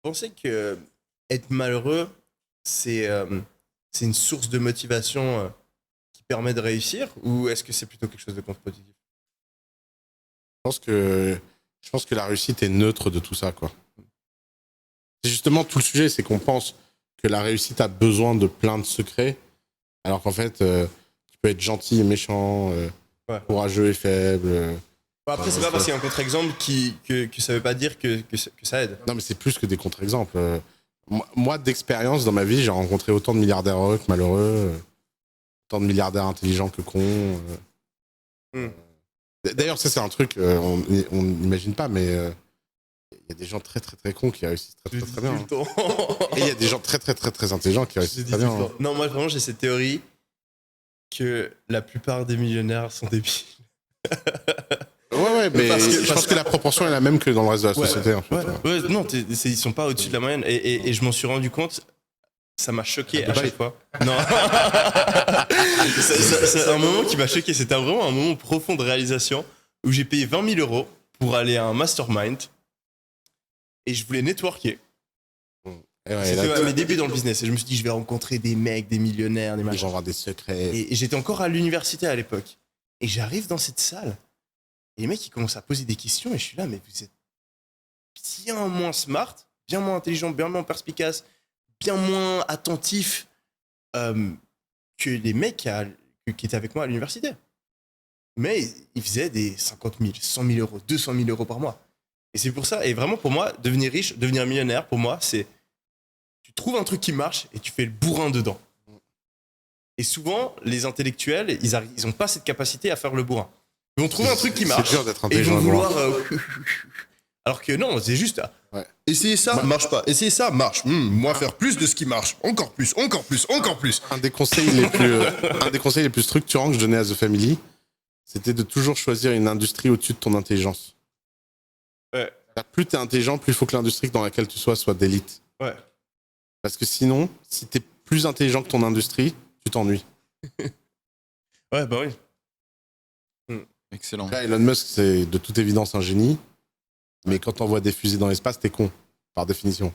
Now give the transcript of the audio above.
pensez que être malheureux, c'est une source de motivation qui permet de réussir ou est-ce que c'est plutôt quelque chose de contre-productif? Je pense que la réussite est neutre de tout ça, quoi. C'est justement tout le sujet, c'est qu'on pense que la réussite a besoin de plein de secrets, alors qu'en fait, tu peux être gentil et méchant, courageux et faible. Bon, après, c'est pas parce qu'il y a un contre-exemple que ça veut pas dire que ça aide. Non, mais c'est plus que des contre-exemples. Moi, d'expérience dans ma vie, j'ai rencontré autant de milliardaires heureux que malheureux, autant de milliardaires intelligents que cons. D'ailleurs, ça, c'est un truc, on n'imagine pas, mais il y a des gens très, très, très cons qui réussissent très, très, très bien. Et il y a des gens très, très, très, très intelligents qui réussissent très bien. Non, moi, vraiment, j'ai cette théorie que la plupart des millionnaires sont débiles. Ouais, mais je pense que la proportion est la même que dans le reste de la société. En fait. Non, ils sont pas au-dessus de la moyenne. Et je m'en suis rendu compte, ça m'a choqué à chaque fois. Non. C'est un moment qui m'a choqué. C'était vraiment un moment profond de réalisation où j'ai payé 20 000 euros pour aller à un mastermind et je voulais networker. C'était à mes débuts dans le business. Et je me suis dit, je vais rencontrer des mecs, des millionnaires, des machins. Ils vont avoir des secrets. Et j'étais encore à l'université à l'époque. Et j'arrive dans cette salle. Et les mecs, ils commencent à poser des questions. Et je suis là, mais vous êtes bien moins smart, bien moins intelligent, bien moins perspicace, bien moins attentif que les mecs qui étaient avec moi à l'université. Mais ils faisaient des 50 000, 100 000 euros, 200 000 euros par mois. Et c'est pour ça, et vraiment pour moi, devenir riche, devenir millionnaire, pour moi, c'est tu trouves un truc qui marche et tu fais le bourrin dedans. Et souvent, les intellectuels, ils n'ont pas cette capacité à faire le bourrin. Ils vont trouver un truc qui marche. C'est dur d'être et ils vont intelligent. vouloir. Alors que non, c'est juste. Essayez ça, marche pas. Essayez ça, marche. Moi, faire plus de ce qui marche. Encore plus, encore plus, encore plus. Un des conseils les plus structurants que je donnais à The Family, c'était de toujours choisir une industrie au-dessus de ton intelligence. Ouais. Plus t'es intelligent, plus il faut que l'industrie dans laquelle tu sois soit d'élite. Ouais. Parce que sinon, si t'es plus intelligent que ton industrie, tu t'ennuies. Ouais, bah oui. Excellent. Là, Elon Musk, c'est de toute évidence un génie. Mais quand t'envoies des fusées dans l'espace, t'es con, par définition.